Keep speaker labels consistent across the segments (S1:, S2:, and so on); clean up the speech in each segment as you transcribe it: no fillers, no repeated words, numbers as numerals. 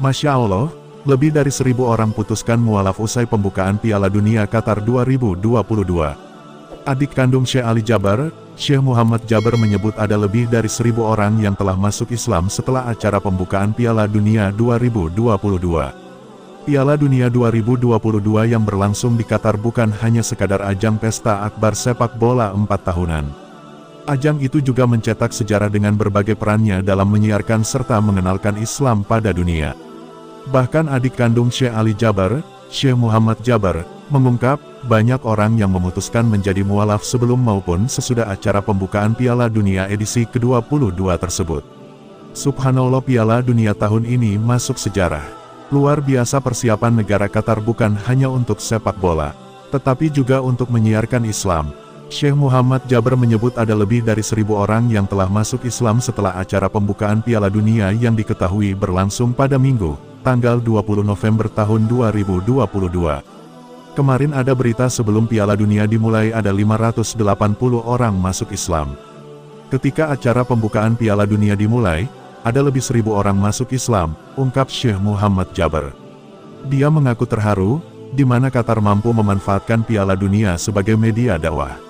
S1: Masya Allah, lebih dari 1.000 orang putuskan mualaf usai pembukaan Piala Dunia Qatar 2022. Adik kandung Syekh Ali Jaber, Syekh Muhammad Jaber menyebut ada lebih dari 1.000 orang yang telah masuk Islam setelah acara pembukaan Piala Dunia 2022. Piala Dunia 2022 yang berlangsung di Qatar bukan hanya sekadar ajang pesta akbar sepak bola 4 tahunan. Ajang itu juga mencetak sejarah dengan berbagai perannya dalam menyiarkan serta mengenalkan Islam pada dunia. Bahkan adik kandung Syekh Ali Jaber, Syekh Muhammad Jaber, mengungkap, banyak orang yang memutuskan menjadi mualaf sebelum maupun sesudah acara pembukaan Piala Dunia edisi ke-22 tersebut. Subhanallah, Piala Dunia tahun ini masuk sejarah. Luar biasa persiapan negara Qatar bukan hanya untuk sepak bola, tetapi juga untuk menyiarkan Islam. Syekh Muhammad Jaber menyebut ada lebih dari 1.000 orang yang telah masuk Islam setelah acara pembukaan Piala Dunia yang diketahui berlangsung pada Minggu, tanggal 20 November tahun 2022. Kemarin ada berita sebelum Piala Dunia dimulai ada 580 orang masuk Islam. Ketika acara pembukaan Piala Dunia dimulai, ada lebih 1.000 orang masuk Islam, ungkap Syekh Muhammad Jaber. Dia mengaku terharu, di mana Qatar mampu memanfaatkan Piala Dunia sebagai media dakwah.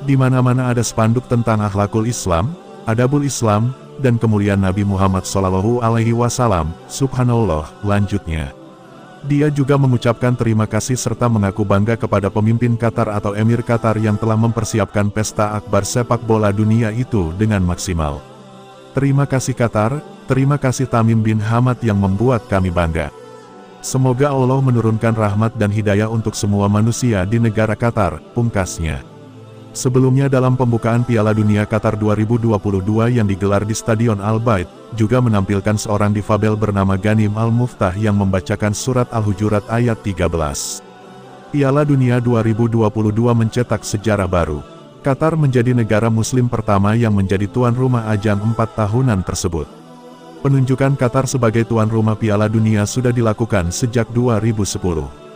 S1: Di mana-mana ada spanduk tentang akhlakul Islam, adabul Islam, dan kemuliaan Nabi Muhammad SAW, subhanallah, lanjutnya. Dia juga mengucapkan terima kasih serta mengaku bangga kepada pemimpin Qatar atau Emir Qatar yang telah mempersiapkan pesta akbar sepak bola dunia itu dengan maksimal. Terima kasih Qatar, terima kasih Tamim bin Hamad yang membuat kami bangga. Semoga Allah menurunkan rahmat dan hidayah untuk semua manusia di negara Qatar, pungkasnya. Sebelumnya dalam pembukaan Piala Dunia Qatar 2022 yang digelar di Stadion Al-Bait, juga menampilkan seorang difabel bernama Ghanim Al-Muftah yang membacakan surat Al-Hujurat ayat 13. Piala Dunia 2022 mencetak sejarah baru. Qatar menjadi negara muslim pertama yang menjadi tuan rumah ajang 4 tahunan tersebut. Penunjukan Qatar sebagai tuan rumah Piala Dunia sudah dilakukan sejak 2010.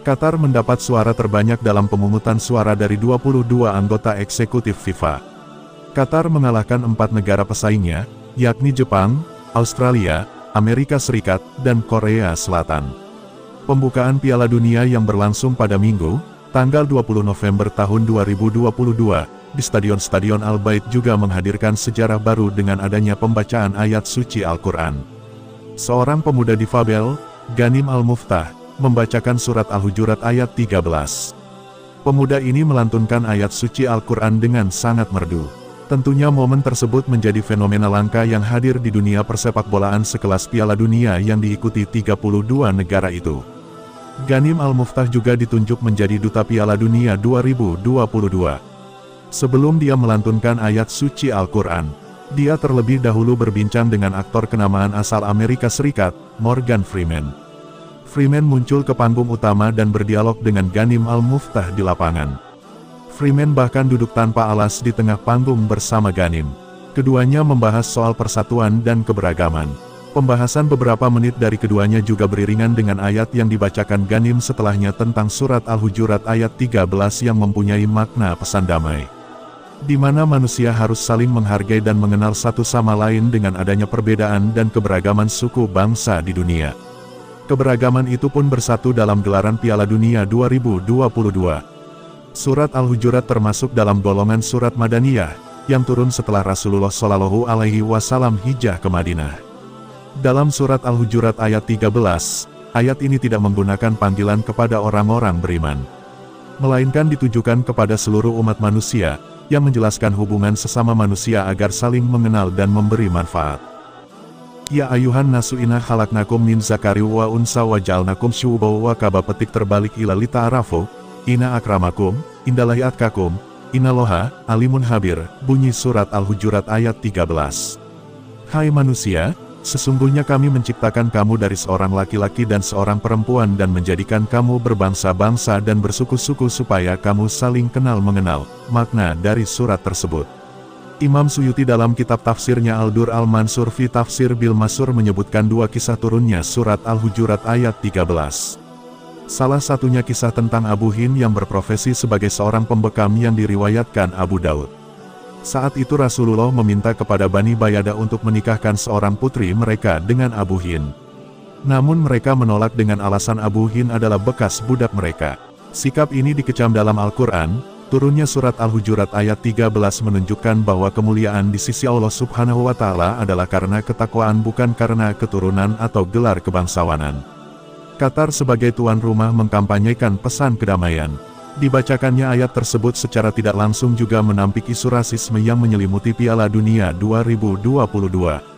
S1: Qatar mendapat suara terbanyak dalam pemungutan suara dari 22 anggota eksekutif FIFA. Qatar mengalahkan 4 negara pesaingnya, yakni Jepang, Australia, Amerika Serikat, dan Korea Selatan. Pembukaan Piala Dunia yang berlangsung pada Minggu, tanggal 20 November tahun 2022, di Stadion Al-Bait juga menghadirkan sejarah baru dengan adanya pembacaan ayat suci Al-Quran. Seorang pemuda difabel, Ghanim Al-Muftah, membacakan surat Al-Hujurat ayat 13. Pemuda ini melantunkan ayat suci Al-Quran dengan sangat merdu. Tentunya momen tersebut menjadi fenomena langka yang hadir di dunia persepakbolaan sekelas Piala Dunia yang diikuti 32 negara itu. Ghanim Al-Muftah juga ditunjuk menjadi Duta Piala Dunia 2022. Sebelum dia melantunkan ayat suci Al-Quran, dia terlebih dahulu berbincang dengan aktor kenamaan asal Amerika Serikat, Morgan Freeman. Freeman muncul ke panggung utama dan berdialog dengan Ghanim Al-Muftah di lapangan. Freeman bahkan duduk tanpa alas di tengah panggung bersama Ghanim. Keduanya membahas soal persatuan dan keberagaman. Pembahasan beberapa menit dari keduanya juga beriringan dengan ayat yang dibacakan Ghanim setelahnya tentang surat Al-Hujurat ayat 13 yang mempunyai makna pesan damai, di mana manusia harus saling menghargai dan mengenal satu sama lain dengan adanya perbedaan dan keberagaman suku bangsa di dunia. Keberagaman itu pun bersatu dalam gelaran Piala Dunia 2022. Surat Al-Hujurat termasuk dalam golongan surat Madaniyah, yang turun setelah Rasulullah SAW hijrah ke Madinah. Dalam surat Al-Hujurat ayat 13, ayat ini tidak menggunakan panggilan kepada orang-orang beriman, melainkan ditujukan kepada seluruh umat manusia, yang menjelaskan hubungan sesama manusia agar saling mengenal dan memberi manfaat. Ya ayuhan nasu inna khalaqnakum min zakari wa unsa wa ja'alnakum syu'uban wa qabila, petik terbalik ila lita'arafu, inna akramakum indallahi atqakum, innallaha alimun habir, bunyi surat Al-Hujurat ayat 13. Hai manusia, sesungguhnya kami menciptakan kamu dari seorang laki-laki dan seorang perempuan dan menjadikan kamu berbangsa-bangsa dan bersuku-suku supaya kamu saling kenal mengenal. Makna dari surat tersebut. Imam Suyuti dalam kitab tafsirnya Al-Dur Al-Mansur fi Tafsir Bil Masur menyebutkan dua kisah turunnya surat Al-Hujurat ayat 13. Salah satunya kisah tentang Abu Hind yang berprofesi sebagai seorang pembekam yang diriwayatkan Abu Daud. Saat itu Rasulullah meminta kepada Bani Bayadah untuk menikahkan seorang putri mereka dengan Abu Hind. Namun mereka menolak dengan alasan Abu Hind adalah bekas budak mereka. Sikap ini dikecam dalam Al-Quran. Turunnya surat Al-Hujurat ayat 13 menunjukkan bahwa kemuliaan di sisi Allah Subhanahu wa Ta'ala adalah karena ketakwaan, bukan karena keturunan atau gelar kebangsawanan. Qatar sebagai tuan rumah mengkampanyekan pesan kedamaian. Dibacakannya ayat tersebut secara tidak langsung juga menampik isu rasisme yang menyelimuti Piala Dunia 2022.